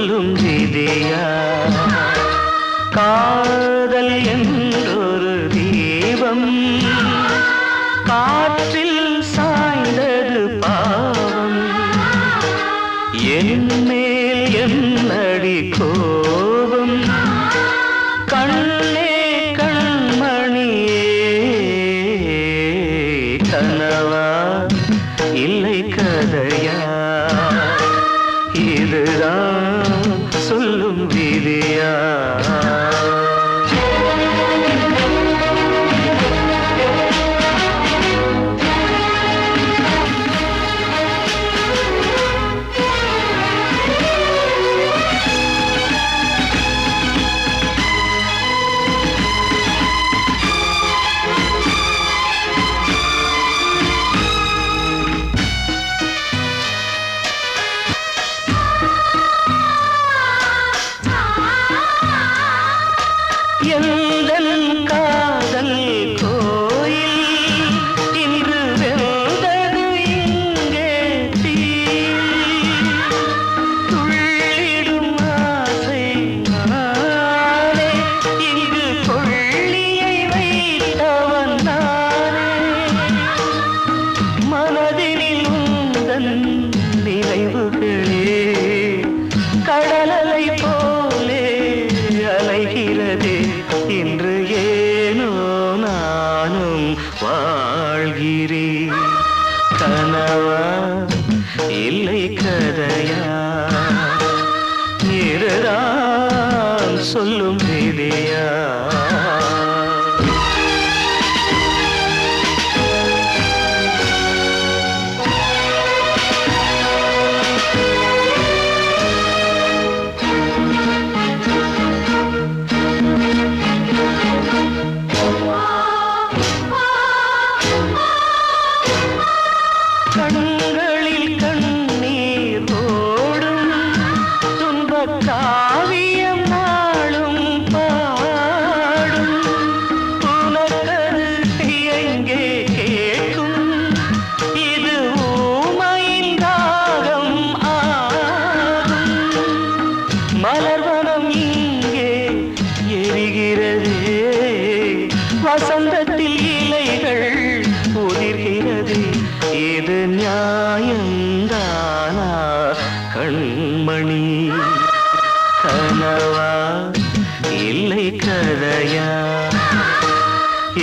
சொல்லும் விதியா காதல் என்றொரு தீபம் காற்றில் சாய்ந்தது பாவம் என் மேல் என்னடி கோபம் கண்ணே கண்மணியே கனவா இல்லை கதையா இதுதான் சொல்லும் விதியா எந்தன் காதல் கோயில் இன்று வெந்தது இங்கே தீ துள்ளிடும் ஆசை நானே இங்கு கொள்ளியை வைத்தவன் நானே மனதினில் உந்தன் நினைவுகளே கடலலை போலே அலைகிறதே இன்று ஏனோ நானும் வாழ்கிறேன் கனவா இல்லை கதையா இதுதான் சொல்லும் விதியா கண்களில் கண்ணீர் ஓடும் துன்பக் காவியம் நாளும் பாடும் உனக்கது எங்கே கேட்கும் இது ஊமையின் தாகம் ஆகும் மலர்வனம் இங்கே எரிகிறதே வசந்தத்தில் இலைகள் உதிர்கிறது இது நியாயந்தானா கண்மணி கனவா இல்லை கதையா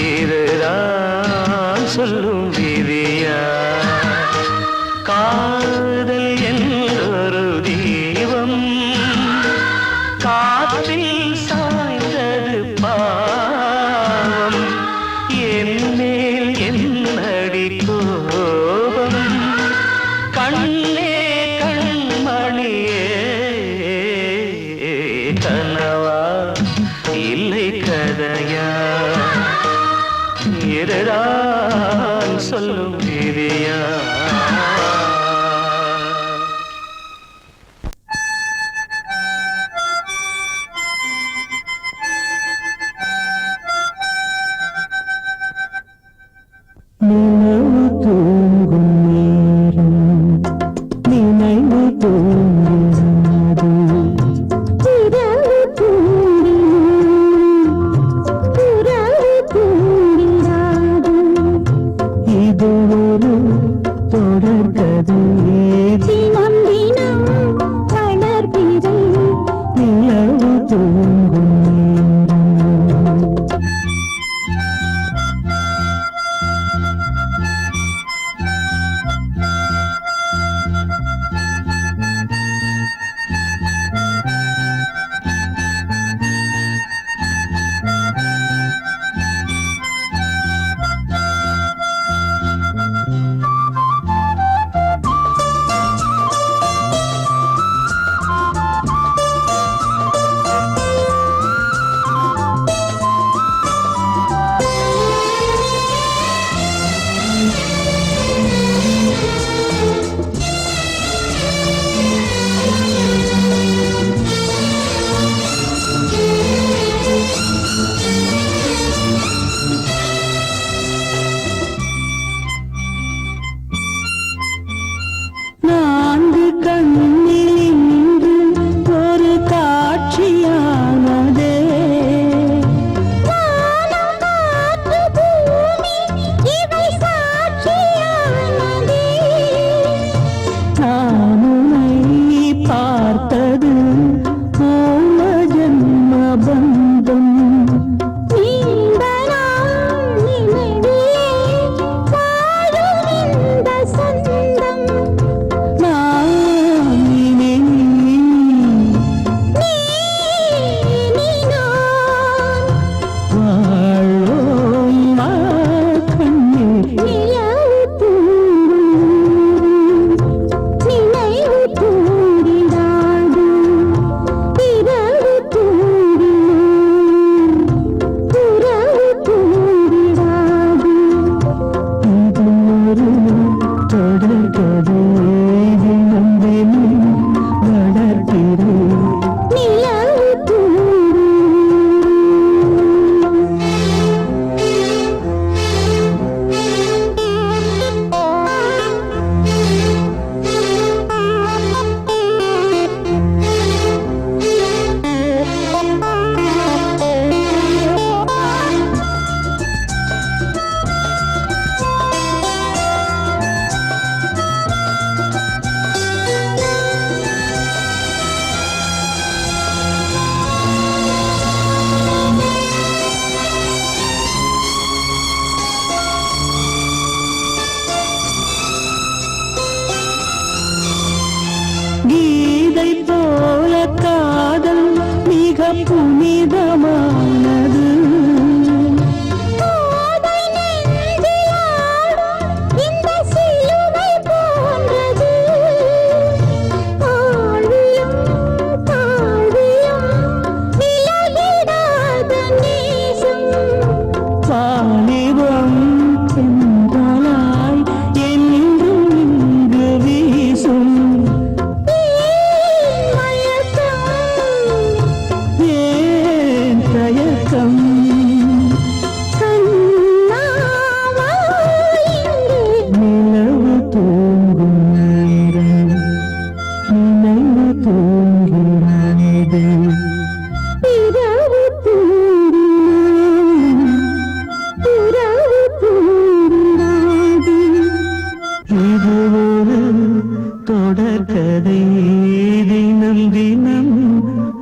இதுதான் சொல்லும் விதியா காதல் என்றொரு தீபம் காற்றில் சாய்ந்தது பாவம் என் மேல் என்னடி கோபம் கண்ணே கண்மணியே கனவா இல்லை கதையா இதுதான் சொல்லும் விதியா நினைவு தூங்கும் நேரம் நினைவு தூங்காது இரவு தூங்கினாது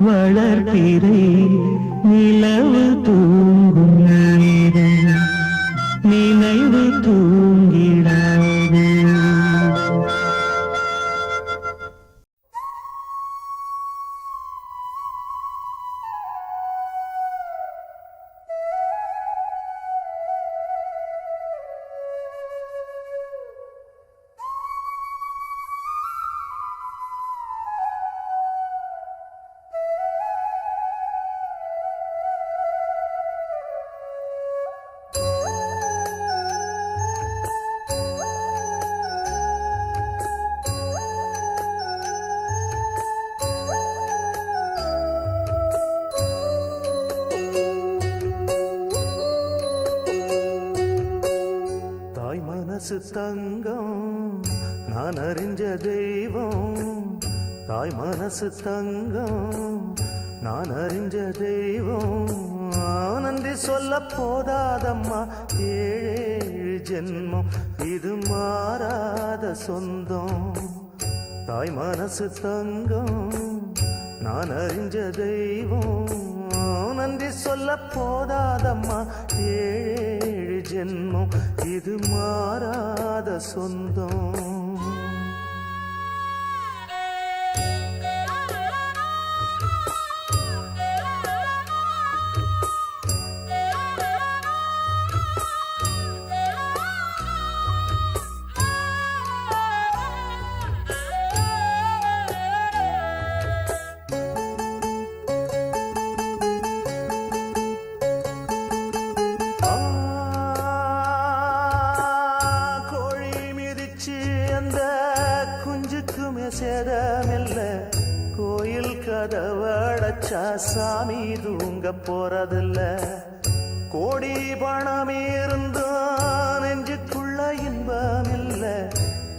வளர்பிறை நிலவு தூங்கும் நேரம் நினைவு தூங்கிடாது. மனசு தங்கம் நான் அறிஞ்ச தெய்வம். தாய் மனசு தங்கம் நான் அறிஞ்ச தெய்வம். நன்றி சொல்ல போதாதம்மா ஏழு ஜென்மம் இது மாறாத சொந்தம். தாய் மனசு தங்கம் நான் அறிஞ்ச தெய்வம். நன்றி சொல்ல போதாதம்மா ஏழு ஜென்மம் இது மாறாத சொந்தம். சேதமில்ல கோயில் கதவடைச்சா சாமி தூங்க போறதில்ல. கோடி பணம் இருந்தும் நெஞ்சுக்குள்ள இன்பம் இல்ல.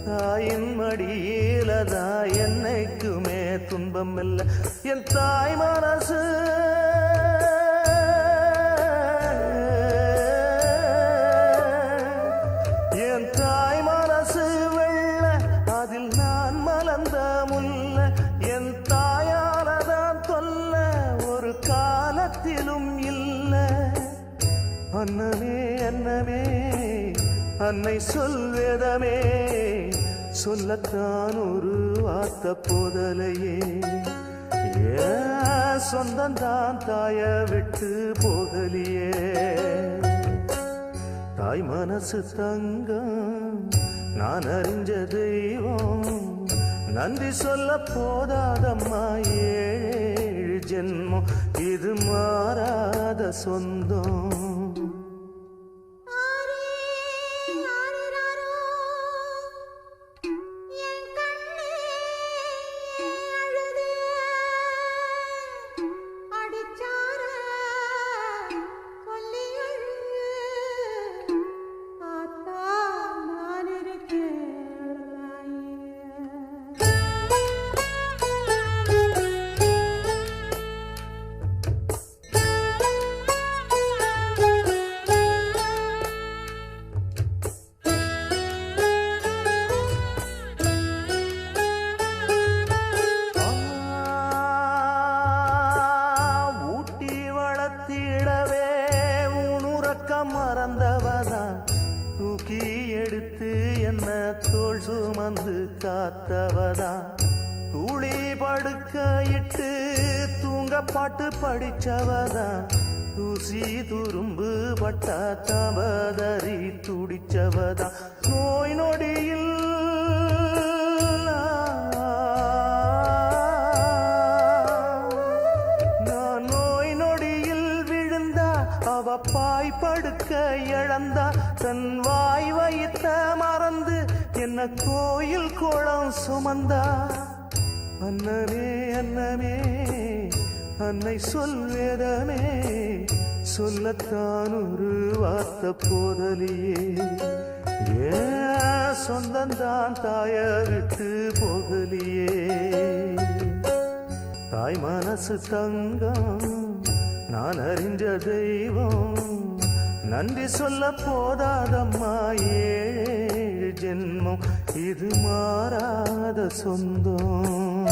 தாயின் மடியில தான் என்னைக்குமே துன்பம் இல்ல. என் தாய் மனசு என் தாய் மனசு வெள்ள அதில் நான் மலர்ந்த முல்ல. என் தாயாலதான் தொல்ல ஒரு காலத்திலும் இல்ல. அன்னமே அன்னமே அன்னை சொல்வேதமே சொல்லத்தான் ஒரு வார்த்தை போதலையே. சொந்தந்தான் தாய விட்டு போகலியே. தாய் மனசு தங்கம் நான் அறிஞ்ச தெய்வம். நன்றி சொல்ல போதாதம்மா ஏழு ஜென்மம் இது மாறாத சொந்தம். மறந்தவதா தூக்கி எடுத்து என்ன தோள் சுமந்து காத்தவதா. தூளி படுக்க இட்டு தூங்க பாட்டு படிச்சவதா. தூசி துரும்பு பட்டா தபதறி துடிச்சவதா. நோய் நொடியில் அவ பாய் படுக்க இழந்தா. தன் வாய் வைத்த மறந்து என்ன கோயில் கோலம் சுமந்தா. அன்னமே அன்னமே அன்னை சொல்வேதமே சொல்லத்தான் ஒரு வார்த்தை போதலியே. சொந்தந்தான் தாய விட்டு போகலியே. தாய் மனசு தங்கம் நான் அறிஞ்ச தெய்வம். நன்றி சொல்ல போதாதம்மா ஏழு ஜென்மம் இது மாறாத சொந்தம்.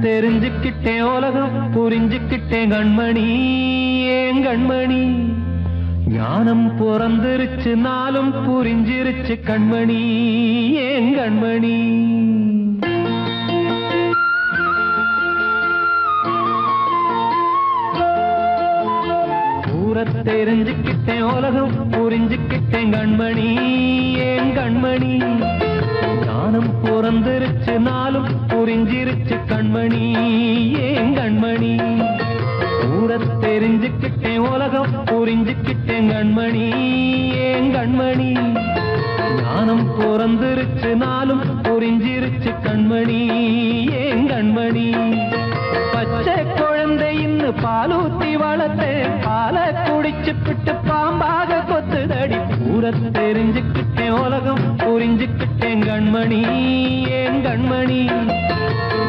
தெரிஞ்சுக்கிட்டேன் உலகம் புரிஞ்சுக்கிட்டேன் கண்மணி ஏன் கண்மணி ஞானம் பிறந்திருச்சு நாளும் புரிஞ்சிருச்சு கண்மணி ஏன் கண்மணி தெரிஞ்சுக்கிட்டேன் உலகம் புரிஞ்சுக்கிட்டேன் கண்மணி ஏன் கண்மணி ஞானம் பிறந்திருச்சு நாளும் புரிஞ்சிருச்சு கண்மணி ஏன் கண்மணி தெரிஞ்சுக்கிட்டேன் உலகம் புரிஞ்சுக்கிட்டேன் கண்மணி ஏன் கண்மணி ஞானம் பிறந்திருச்சு நாளும் புரிஞ்சிருச்சு கண்மணி ஏன் கண்மணி பச்சை குழந்தையின்னு பாலூத்தி வளர்த்தேன் பாலை குடிச்சு பிட்டு பாம்பாக கொத்துதடி தெரிஞ்சுக்கிட்டேன் உலகம் புரிஞ்சுக்கிட்டேன் கண்மணி ஏன் கண்மணி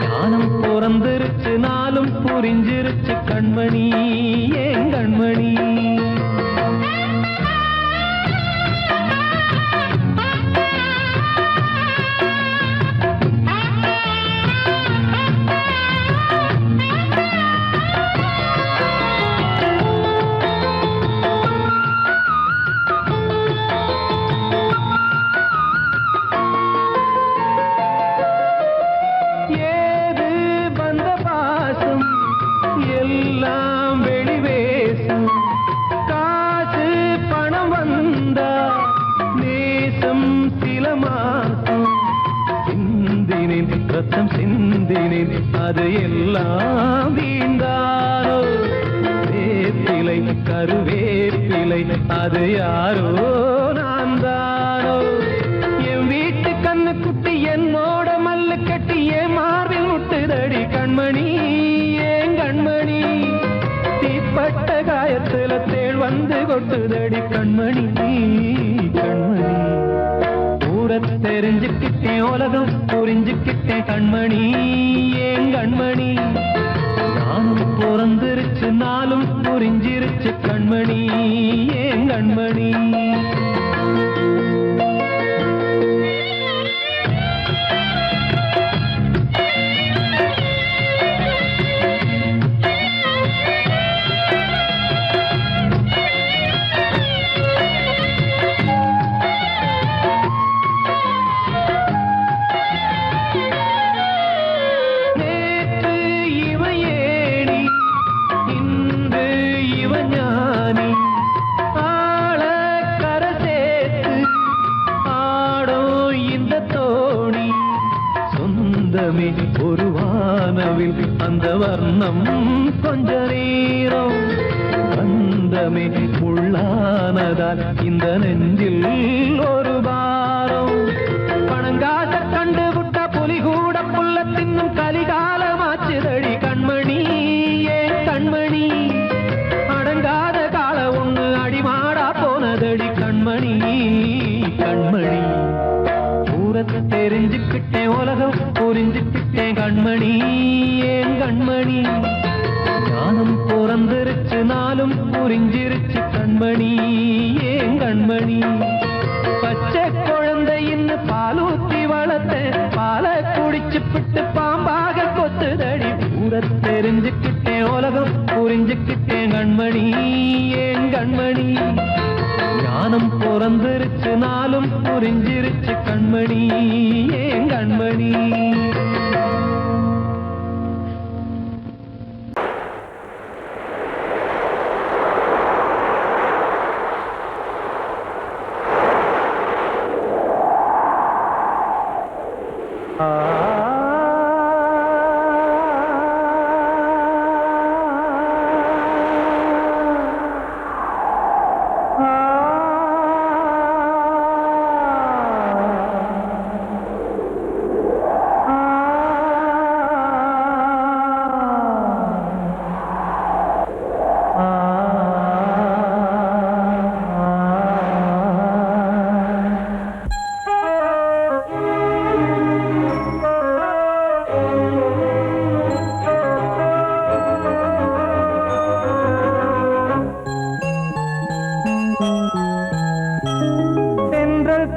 ஞானம் பிறந்திருச்சு நாளும் புரிஞ்சிருச்சு கண்மணி ஏன் கண்மணி ரத்தம் சிந்தினேன் அது எல்லாம் வீண்டாரோ வேப்பிலை கருவேப்பிலை அது யாரோ நான் தானோ என் வீட்டு கண்ணு குட்டி என்னோட மல்லு கட்டி என் மார்பில் முட்டுதடி கண்மணி ஏன் கண்மணி தீப்பட்ட காயத்துல தேள் வந்து கொட்டுதடி கண்மணி கண்மணி தெரிஞ்சுக்கிட்டேன் உலகம் புரிஞ்சுக்கிட்டேன் கண்மணி ஏன் கண்மணி ஞானம் பிறந்திருச்சு நாளும் புரிஞ்சிருச்சு கண்மணி ஏன் கண்மணி ஒரு வானவில் அந்த வர்ணம் கொஞ்ச நேரம் வந்தமே உள்ளானதால் இந்த நெஞ்சில் ஒரு பாரம் பணங்காச கண்டு விட்ட புலி கூட புல்ல தின்னும் கலிகாலமாச்சுதடி கண்மணி ஏன் கண்மணி அடங்காத கால ஒண்ணு அடிமாடா போனதடி கண்மணி கண்மணி தெரிஞ்சுக்கிட்டேன் உலகம் புரிஞ்சுக்கிட்டேன் கண்மணி ஏன் கண்மணி ஞானம் பிறந்திருச்சு நாளும் புரிஞ்சிருச்சு கண்மணி ஏன் கண்மணி பச்சை குழந்தையின்னு பாலூத்தி வளர்த்தேன் பாலை குடிச்சு பிட்டு பாம்பாக கொத்துதடி தெரிஞ்சுக்கிட்டேன் உலகம் புரிஞ்சுக்கிட்டேன் கண்மணி ஏன் கண்மணி ஞானம் பிறந்திருச்சு நாளும் புரிஞ்சிருச்சு கண்மணி ஏன் கண்மணி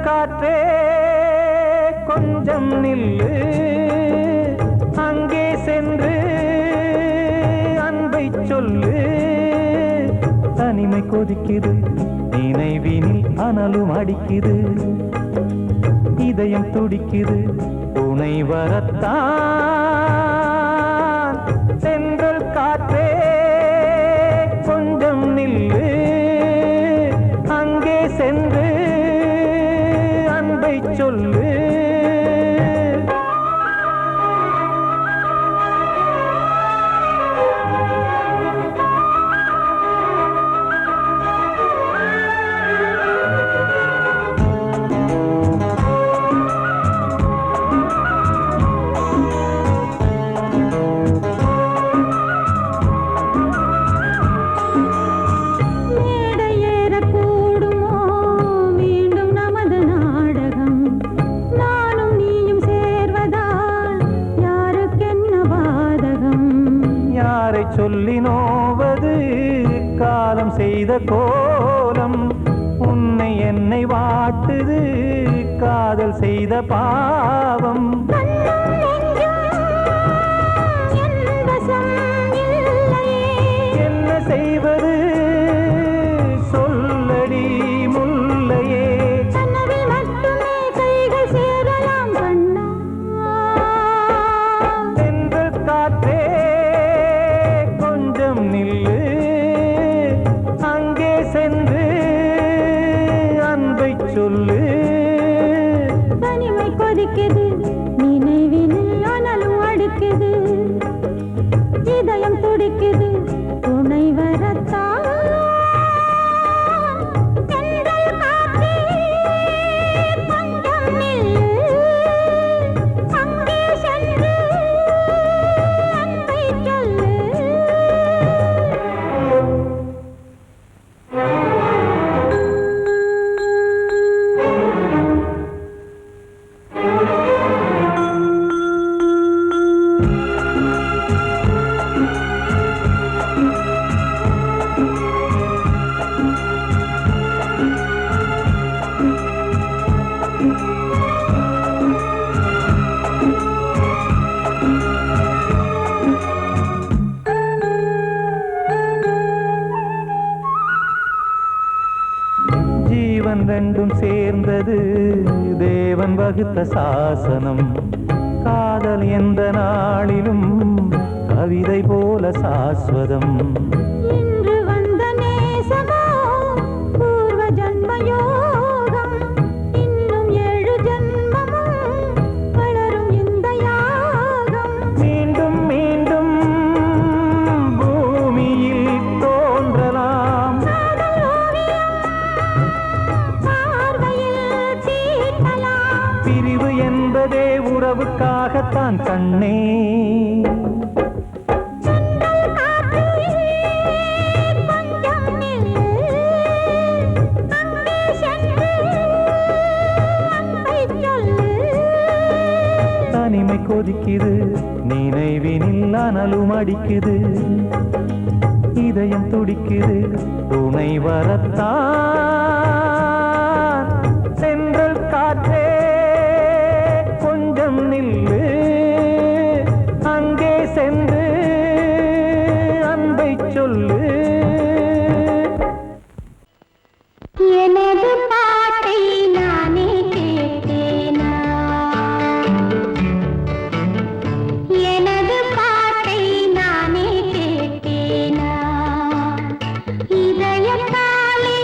காற்றே கொஞ்சம் நில்லு அங்கே சென்று அன்பை சொல்லு. தனிமை கொதிக்குது, நினைவினில் அனலும் அடிக்குது, இதயம் துடிக்குது, துணை வரத்தான். சென்றல் காற்றே கொஞ்சம் நில்லு, அங்கே சென்று அன்பை சொல்லு. சொல்லி நோவது காலம் செய்த கோலம், உன்னை என்னை வாட்டுது காதல் செய்த பாவம். என்ன செய்வது சொல்லடி முல்லையே. சென்று காற்றே நில்லு, அங்கே சென்று அன்பை சொல்லு. தனிமை கொதிக்குது, நினைவினில் அனலும் அடிக்குது, இதயம் துடிக்குது, துணை வரத்தான். தென்றல் காற்றே கொஞ்சம் நில்லு, அங்கே சென்று அன்பை சொல்லு. ஜீவன் ரெண்டும் சேர்ந்தது தேவன் வகுத்த சாசனம். காதல் எந்த நாளிலும் கவிதை போல சாஸ்வதம். இன்று வந்த நேசமோ பூர்வ ஜன்ம யோகம், இன்னும் 7 ஜன்மமும் வளரும் இந்த யாகம். மீண்டும் மீண்டும் பூமியில் தோன்றலாம், பார்வையில் தீட்டலாம். பிரிவு என்பதே உறவுக்காகத்தான் கண்ணே. தனிமை கொதிக்குது, நினைவினில் அனலும் அடிக்குது, இதயம் துடிக்குது, துணை வரத்தான். சென்றல் காற்றே கொஞ்சம் நில்லு, அங்கே சென்று அன்பை சொல்லு. எனது பாட்டை நானே கேட்டேனா, எனது பாட்டை நானே கேட்டேனா, இதயத்தாலே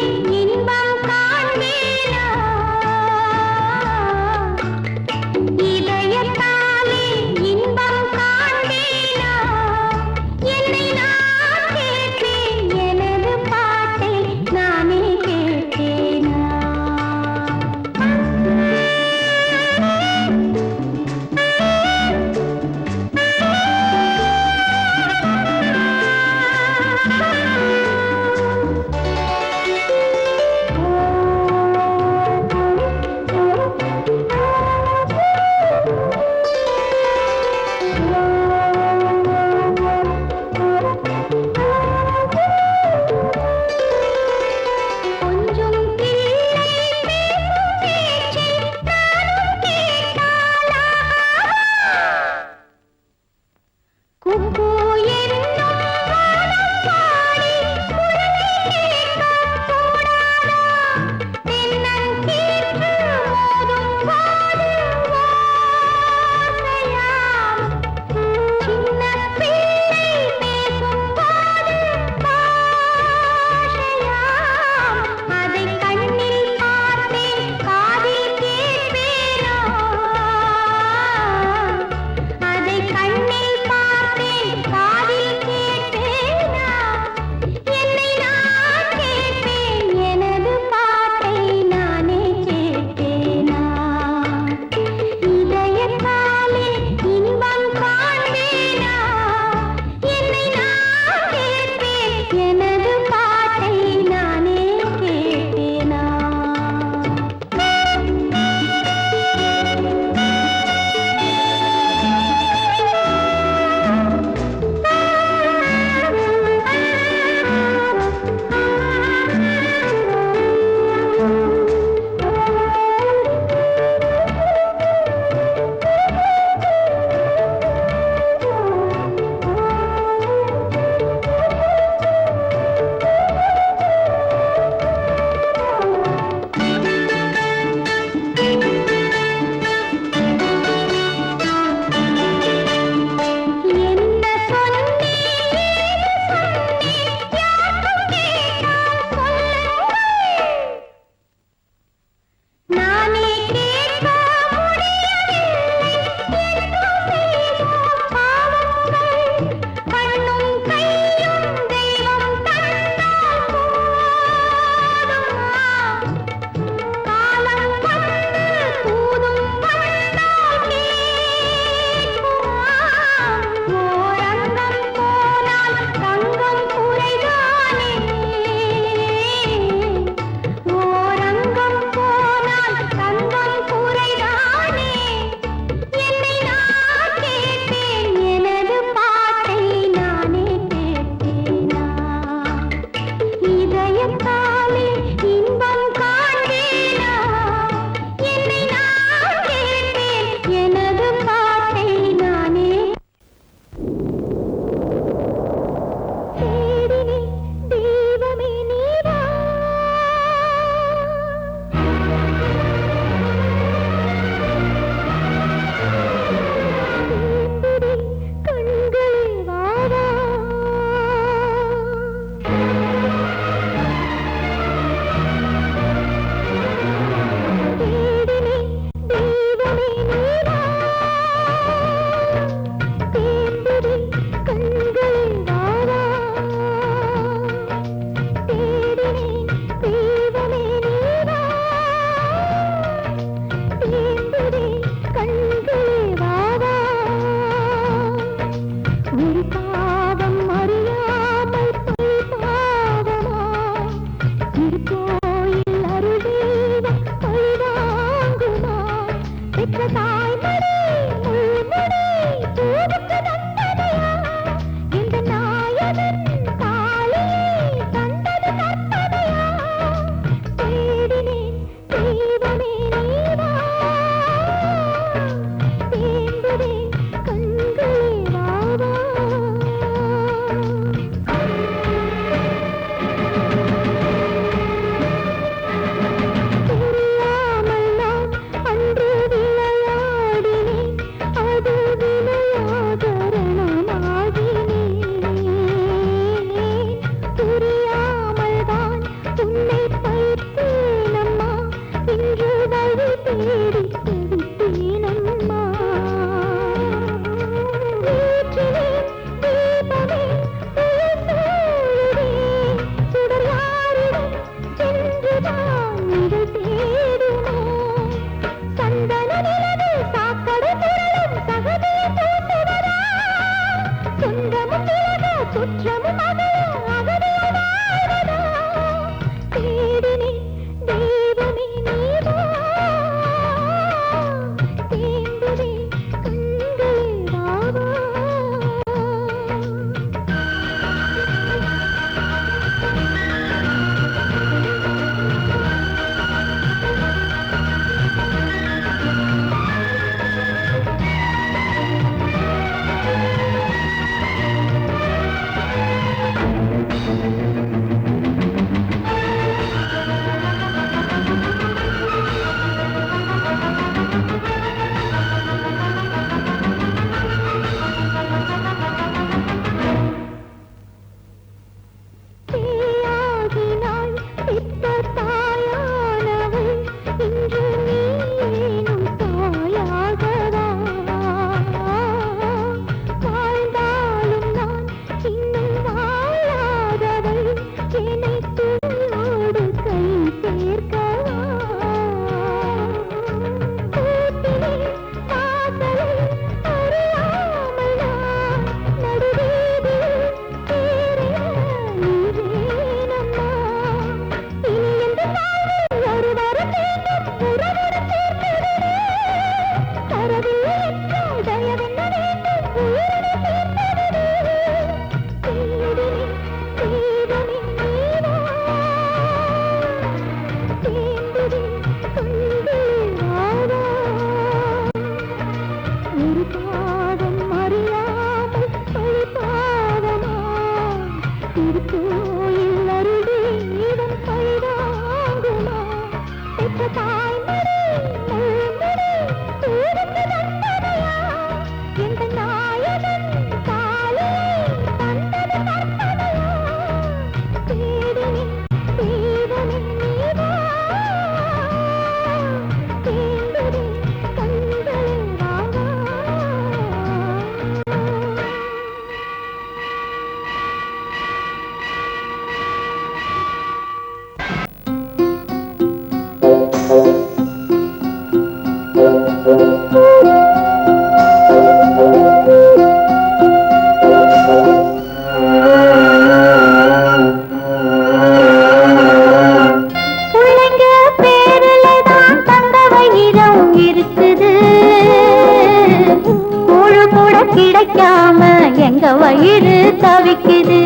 வயிறு தவிக்குது.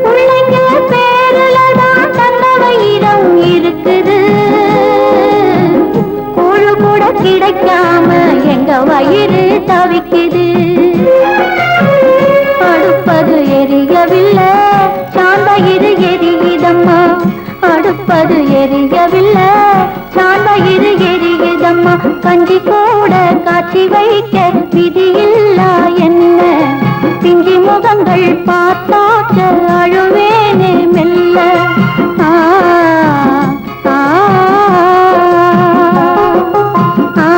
பிள்ளைங்க பேருலதான் தந்த வயிறம் இருக்குது. கூழு கூட கிடைக்காம எங்க வயிறு தவிக்குது. அடுப்பது எரியவில்லை, சாந்தயிறு எரியுதம்மா. அடுப்பது எரியவில்லை, சாந்தயிறு எரியுதம்மா. கஞ்சி கூட காட்சி வைக்க விதியில்லா என்ன? பிஞ்சி முகங்கள் பார்த்தாக்க அழுவேனே மெல்ல. ஆ ஆ ஆ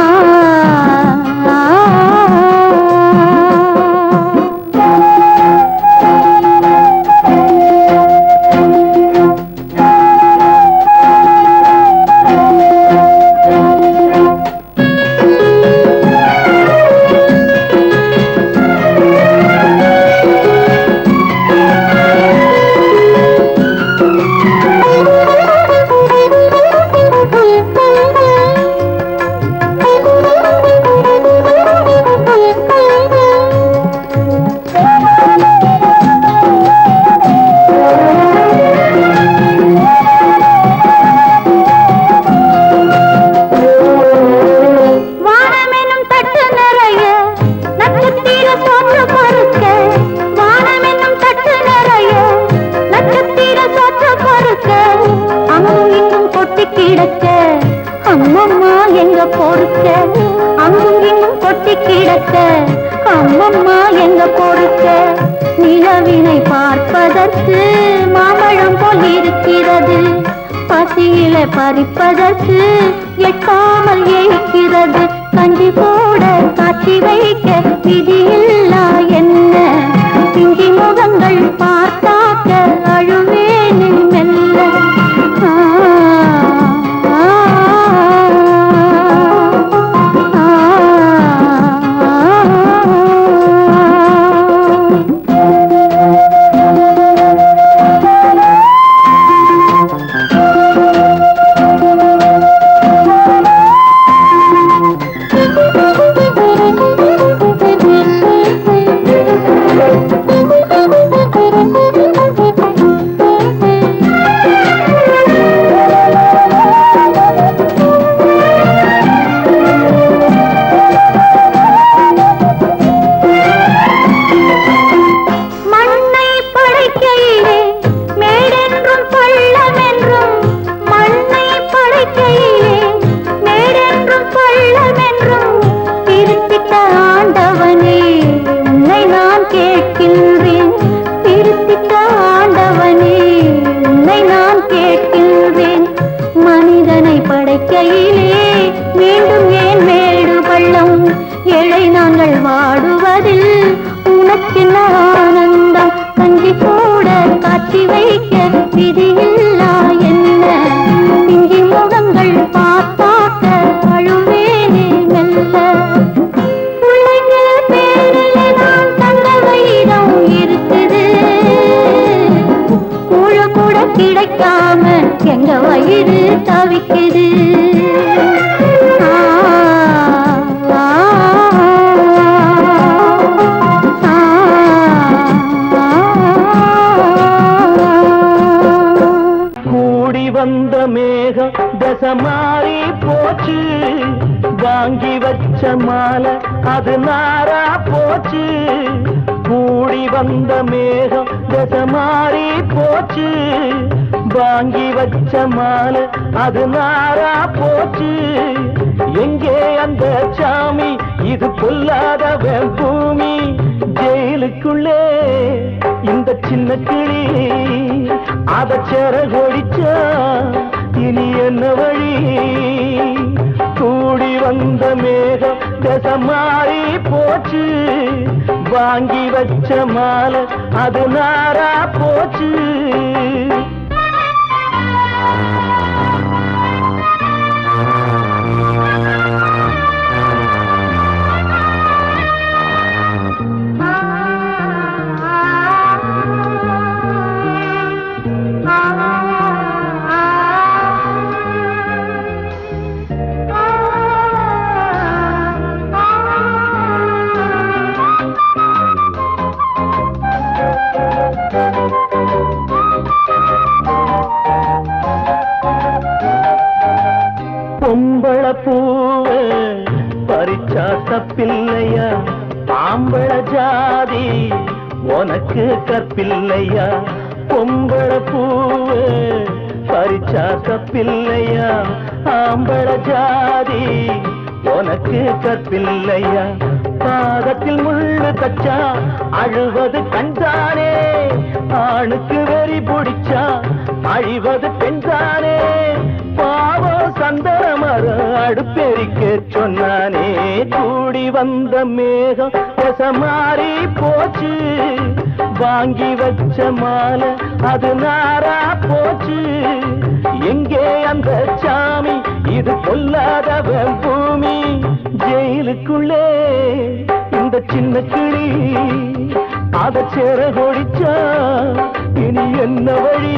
அம்மம்மா எங்க பொறுக்க, அங்கும் இங்கும் கொட்டி கிடக்க. அம்மம்மா எங்க பொறுக்க, நிலவினை பார்ப்பதற்கு மாம்பழம் போல் இருக்கிறது. பசியில பறிப்பதற்கு எட்டாமல் ஏய்க்கிறது. கஞ்சி போட காட்சி வைக்க விதியில்லா என்ன? பிஞ்சி முகங்கள் பார்த்தாக்க அழுவேனே மெல்ல. மீண்டும் ஏன் மேடு பள்ளம்? ஏழை நாங்கள் வாடுவதில் உனக்கு ஆனந்தம். கஞ்சி கூட காட்சி வைக்க விதியில்லா என்ன? பிஞ்சி முகங்கள் பார்த்தாக்க அழுவேனே மெல்ல. பிள்ளைங்க பேரில் நான் தந்த வயிறம் இருக்குது. கூழ கூட கிடைக்காம எங்க வயிறு தவிக்குது. கூடி வந்த மேகம் தசை மாறி போச்சு. வாங்கி வச்ச மாலை அது நாரா போச்சு. கூடி வந்த மேகம் தசை மாறி போச்சு. வாங்கி வச்ச மாலை அது நாரா போச்சு. எங்கே அந்த சாமி? இது பொல்லாதவன் பூமி. ஜெயிலுக்குள்ளே இந்த சின்ன கிளி அத செரகொடிச்சா இனி என்ன வழி? கூடி வந்த மேகம் தசை மாறி போச்சு. வாங்கி வச்ச மாலை அது நாரா போச்சு. தப்பில்லையா ஆம்பள ஜாதி உனக்கு கற்பில்லையா பொம்பள பூவு பறிச்சா தப்பில்லையா ஆம்பள ஜாதி உனக்கு கற்பில்லையா பாதத்தில் முள்ளு தச்சா அழுவது கண்டானே ஆணுக்கு வெறி பிடிச்சா அழிவது பெண்தானே பாவம் சந்தமர அடுப்பெரிக்க சொன்னானே கூடி வந்த மேகம் மாறி போச்சு வாங்கி வச்ச மாலை அது நாரா போச்சு எங்கே அந்த சாமி இது கொல்லாதவன் பூமி ஜெயிலுக்குள்ளே இந்த சின்ன கிளி அத சேர கொடிச்சா இனி என்ன வழி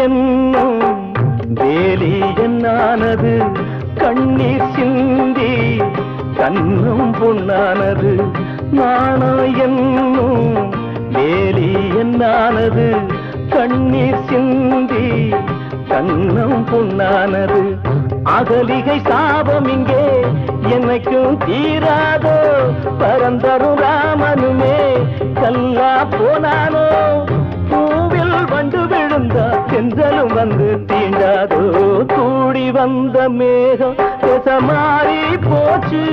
என்னும் வேலி என்னானது கண்ணீர் சிந்தி கண்ணும் பொன்னானது நாணம் என்னும் வேலி என்னானது கண்ணீர் சிந்தி கண்ணும் பொன்னானது அகலிகை சாபம் இங்கே என்னைக்கும் தீராதோ பரந்தரும் ராமனுமே கல்லா போனானோ பூவில் வண்டு விழுந்தா சென்றலும் வந்து தீண்டாதோ கூடி வந்த மேகம் மாறி போச்சு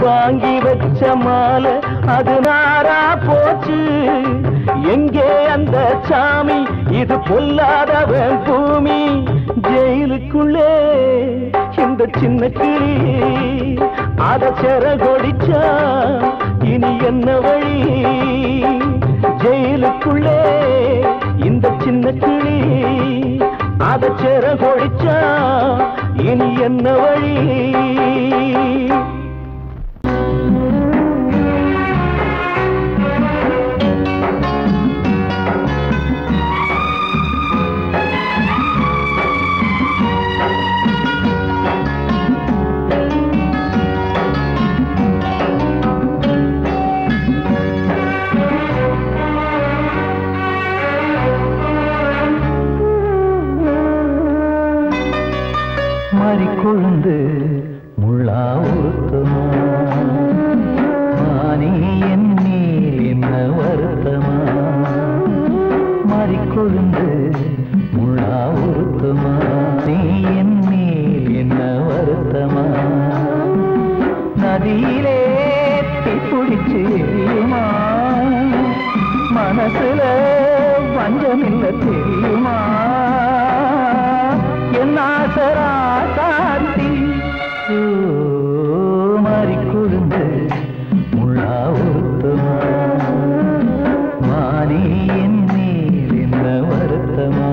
வாங்கி வச்ச மாலை அது நாரா போச்சு எங்கே அந்த சாமி இது பொல்லாதவன் பூமி ஜெயிலுக்குள்ளே இந்த சின்ன கிளி அத செர கொடிச்சா இனி என்ன வழி ஜெயிலுக்குள்ளே இந்த சின்ன கிளி அத செர கொடிச்சா இனி என்ன வழி கொழுந்து முள்ளா உருத்தமா மானே என் மேல் என்ன வருத்தமா மாறிக்கொழுந்து முள்ளா உருத்தமா நீ என் மேல் என்ன வருத்தமா நதியிலே தீப்பிடிச்சு எரியுமா மனசுல பஞ்சமில்ல தெரியுமா என் ஆசரா சாந்தி மாறிக்கொழுந்து முள்ளா உருத்தமா மானே என் மேல் என்ன வருத்தமா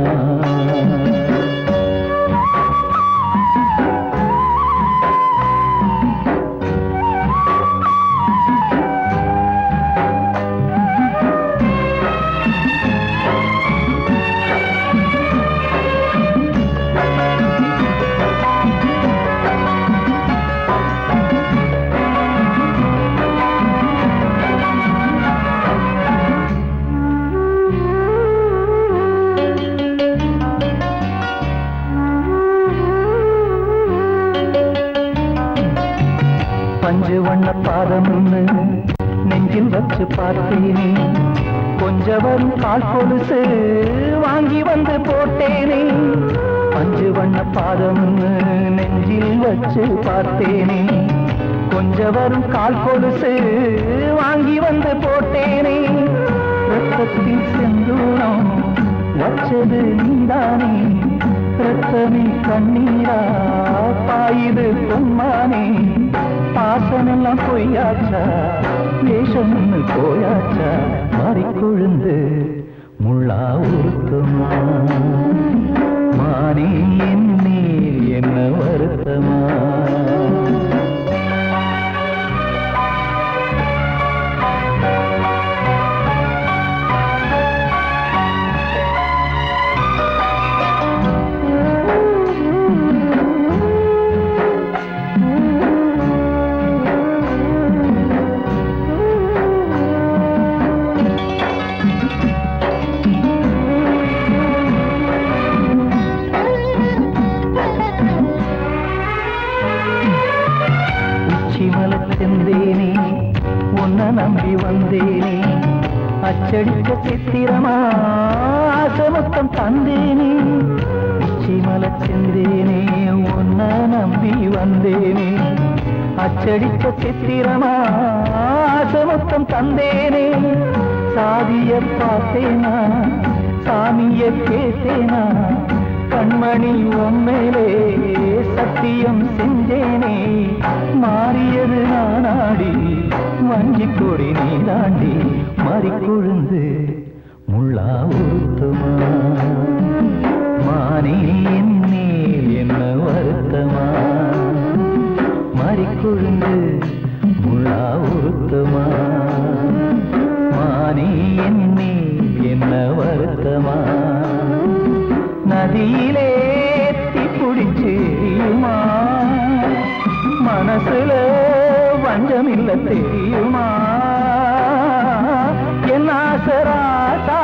பஞ்சு வண்ண பாதம் நெஞ்சில் வச்சு பார்த்தேனே கொஞ்சம் வரும் கால் கொலுசு வாங்கி வந்து போட்டேனே பஞ்சு வண்ண பாதம் நெஞ்சில் வச்சு பார்த்தேனே கொஞ்சம் வரும் கால் கொலுசு வாங்கி வந்து போட்டேனே ரத்தத்தில் செந்தூரம் வச்சது நீதானே ரத்தமே கண்ணீரா பாயுது பொன்மானே பாசமெல்லாம் பொய்யாச்சா வேஷம்னு போயாச்சா மாறிக்கொழுந்து முள்ளா உருத்தமா மானே என் மேல் என்ன வருத்தமா? செந்தேனே உன்னை நம்பி வந்தேனே, அச்சடிக்க சித்திரமா ஆசமொத்தம் தந்தேனே. உச்சிமல செந்தேனே உன்னை நம்பி வந்தேனே, அச்சடிக்க சித்திரமா ஆசமொத்தம் தந்தேனே. சாதிய பார்த்தேனா சாமிய கேட்டேனா, கண்மணி உம்மேலே சத்தியம் செஞ்சேனே. மாறியது நானாடி வஞ்சி கொடி நீ தாண்டி, மறிக்கொழுந்து முள்ளா உருத்தமா? மானே என் மேல் என்ன வருத்தமா? மறிக்கொழுந்து முள்ளா உருத்தமா? மானே என் மேல் என்ன வருத்தமா? நதியிலே தீப்பிடிச்சேயுமா, மனசுல வஞ்சமில்ல தெரியுமா? என் ஆசராசா